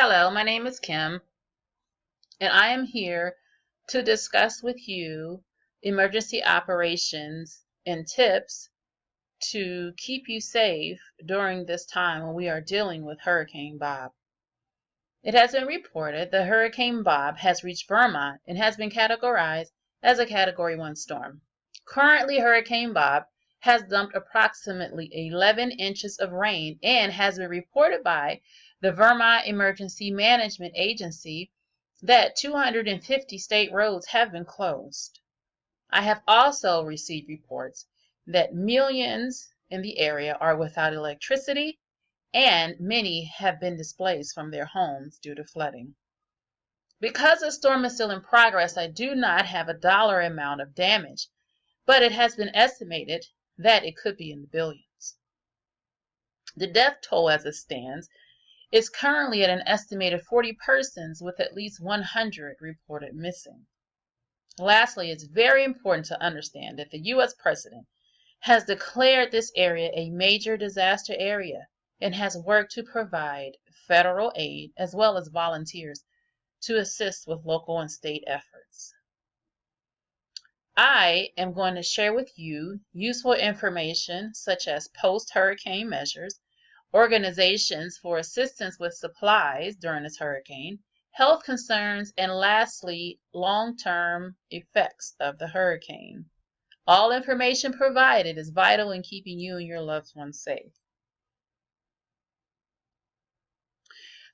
Hello, my name is Kim, and I am here to discuss with you emergency operations and tips to keep you safe during this time when we are dealing with Hurricane Bob. It has been reported that Hurricane Bob has reached Vermont and has been categorized as a Category 1 storm. Currently, Hurricane Bob has dumped approximately 11 inches of rain and has been reported by the Vermont Emergency Management Agency that 250 state roads have been closed. I have also received reports that millions in the area are without electricity and many have been displaced from their homes due to flooding. Because the storm is still in progress, I do not have a dollar amount of damage, but it has been estimated that it could be in the billions. The death toll as it stands is currently at an estimated 40 persons with at least 100 reported missing. Lastly, it's very important to understand that the U.S. President has declared this area a major disaster area and has worked to provide federal aid as well as volunteers to assist with local and state efforts. I am going to share with you useful information such as post-hurricane measures, organizations for assistance with supplies during this hurricane, health concerns, and lastly, long-term effects of the hurricane. All information provided is vital in keeping you and your loved ones safe.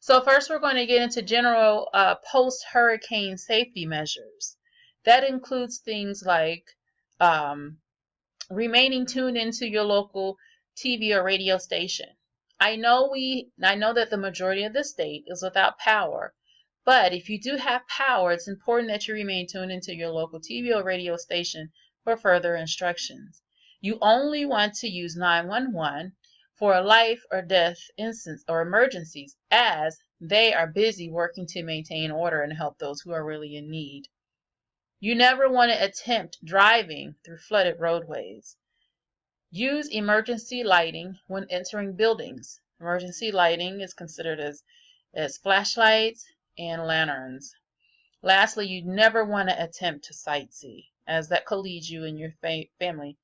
So first we're going to get into general post-hurricane safety measures. That includes things like remaining tuned into your local TV or radio station. I know that the majority of the state is without power, but if you do have power, it's important that you remain tuned into your local TV or radio station for further instructions. You only want to use 911 for a life or death instance or emergencies, as they are busy working to maintain order and help those who are really in need. You never want to attempt driving through flooded roadways. Use emergency lighting when entering buildings. Emergency lighting is considered as flashlights and lanterns. Lastly, you never want to attempt to sightsee, as that could lead you and your family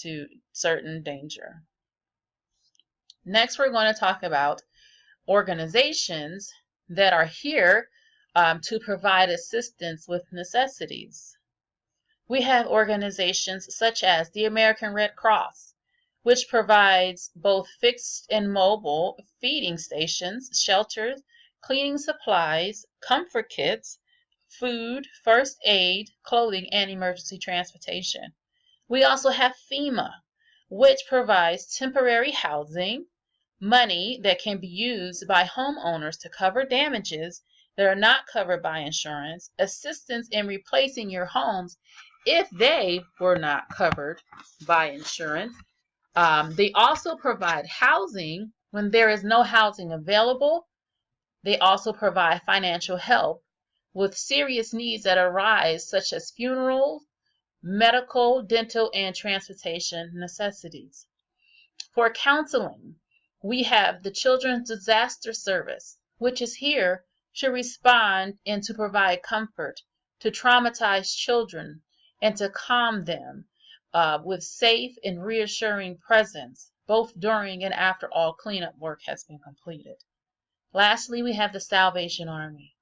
to certain danger. Next, we're going to talk about organizations that are here to provide assistance with necessities. We have organizations such as the American Red Cross, which provides both fixed and mobile feeding stations, shelters, cleaning supplies, comfort kits, food, first aid, clothing, and emergency transportation. We also have FEMA, which provides temporary housing, money that can be used by homeowners to cover damages that are not covered by insurance, assistance in replacing your homes if they were not covered by insurance. They also provide housing when there is no housing available. They also provide financial help with serious needs that arise, such as funerals, medical, dental, and transportation necessities. For counseling, we have the Children's Disaster Service, which is here to respond and to provide comfort to traumatized children and to calm them with safe and reassuring presence, both during and after all cleanup work has been completed. Lastly, we have the Salvation Army.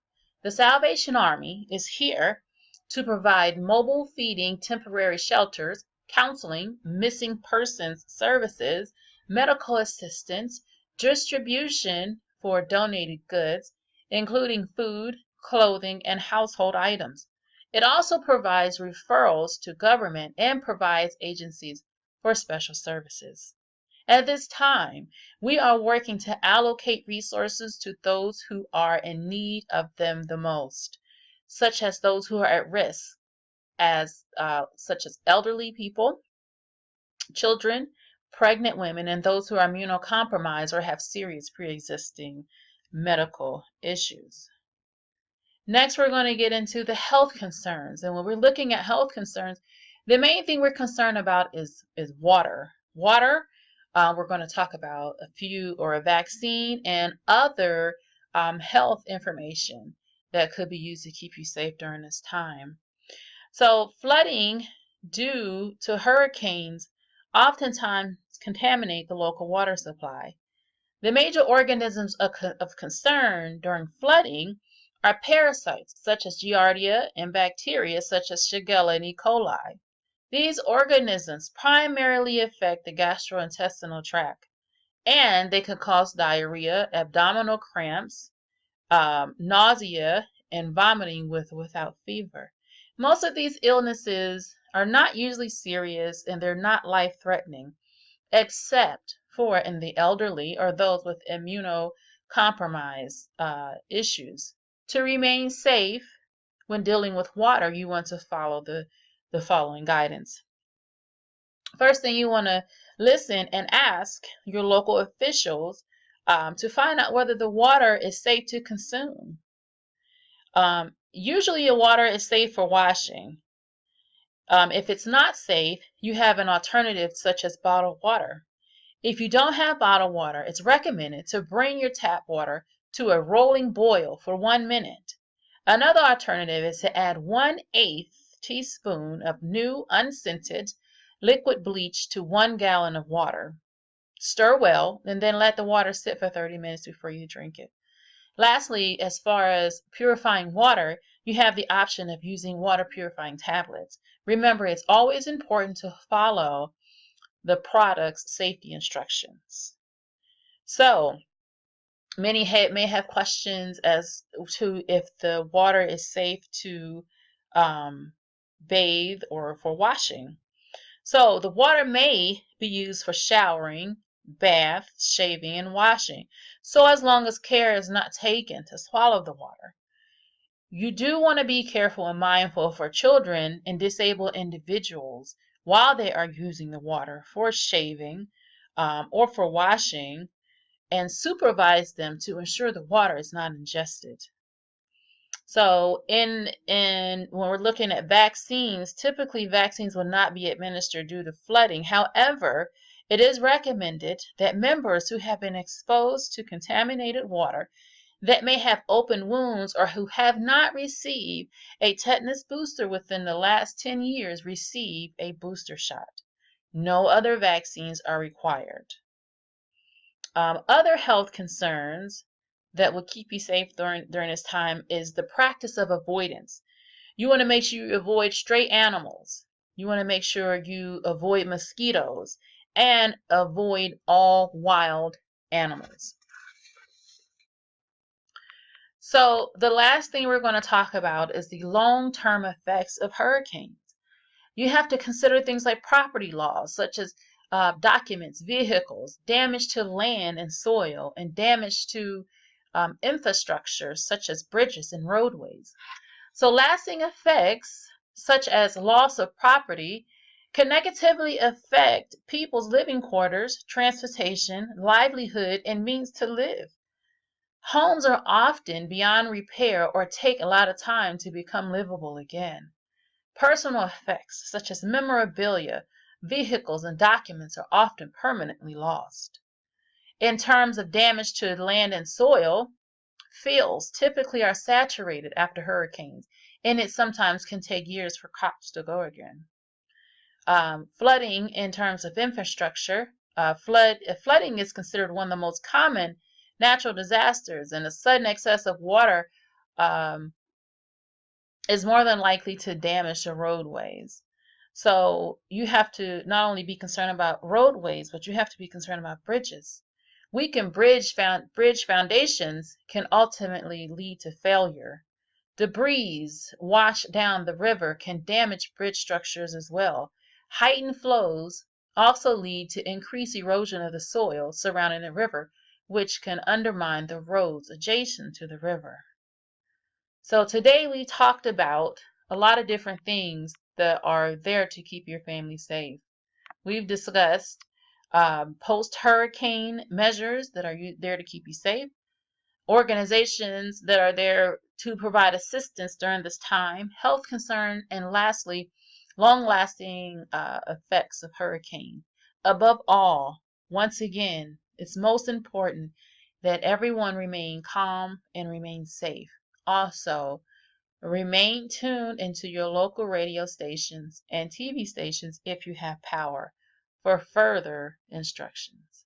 The Salvation Army is here to provide mobile feeding temporary shelters, counseling, missing persons services, medical assistance, distribution for donated goods, including food, clothing, and household items. It also provides referrals to government and provides agencies for special services. At this time, we are working to allocate resources to those who are in need of them the most, such as those who are at risk, such as elderly people, children, pregnant women, and those who are immunocompromised or have serious pre-existing medical issues. Next, we're going to get into the health concerns. And when we're looking at health concerns, the main thing we're concerned about is water. Water, we're going to talk about a vaccine and other health information that could be used to keep you safe during this time. So flooding due to hurricanes oftentimes contaminate the local water supply. The major organisms of concern during flooding are parasites such as Giardia and bacteria such as Shigella and E. coli. These organisms primarily affect the gastrointestinal tract, and they can cause diarrhea, abdominal cramps, nausea, and vomiting with or without fever. Most of these illnesses are not usually serious and they're not life-threatening, except for in the elderly or those with immunocompromised issues. To remain safe when dealing with water, you want to follow the following guidance. First thing, you want to listen and ask your local officials to find out whether the water is safe to consume. Usually your water is safe for washing. If it's not safe, you have an alternative such as bottled water. If you don't have bottled water, it's recommended to bring your tap water to a rolling boil for 1 minute. Another alternative is to add 1/8 teaspoon of new unscented liquid bleach to 1 gallon of water. Stir well and then let the water sit for 30 minutes before you drink it. Lastly, as far as purifying water, you have the option of using water purifying tablets. Remember, it's always important to follow the product's safety instructions. So, many may have questions as to if the water is safe to bathe or for washing. So, the water may be used for showering, bath, shaving, and washing. So, as long as care is not taken to swallow the water. You do want to be careful and mindful for children and disabled individuals while they are using the water for shaving or for washing, and supervise them to ensure the water is not ingested. So when we're looking at vaccines, typically vaccines will not be administered due to flooding. However, it is recommended that members who have been exposed to contaminated water that may have open wounds or who have not received a tetanus booster within the last 10 years receive a booster shot. No other vaccines are required. Other health concerns that will keep you safe during this time is the practice of avoidance. You want to make sure you avoid stray animals. You want to make sure you avoid mosquitoes and avoid all wild animals. So the last thing we're going to talk about is the long-term effects of hurricanes. You have to consider things like property laws, such as documents, vehicles, damage to land and soil, and damage to infrastructure, such as bridges and roadways. So lasting effects, such as loss of property, can negatively affect people's living quarters, transportation, livelihood, and means to live. Homes are often beyond repair or take a lot of time to become livable again. Personal effects, such as memorabilia, vehicles, and documents, are often permanently lost. In terms of damage to land and soil, fields typically are saturated after hurricanes, and it sometimes can take years for crops to grow again. Flooding, in terms of infrastructure, flooding is considered one of the most common natural disasters, and a sudden excess of water is more than likely to damage the roadways. So you have to not only be concerned about roadways, but you have to be concerned about bridges. Weakened bridge foundations can ultimately lead to failure. Debris washed down the river can damage bridge structures as well. Heightened flows also lead to increased erosion of the soil surrounding the river, which can undermine the roads adjacent to the river. So today we talked about a lot of different things that are there to keep your family safe. We've discussed post-hurricane measures that are there to keep you safe, organizations that are there to provide assistance during this time, health concerns, and lastly, long-lasting effects of hurricane. Above all, once again, it's most important that everyone remain calm and remain safe. Also, remain tuned into your local radio stations and TV stations if you have power for further instructions.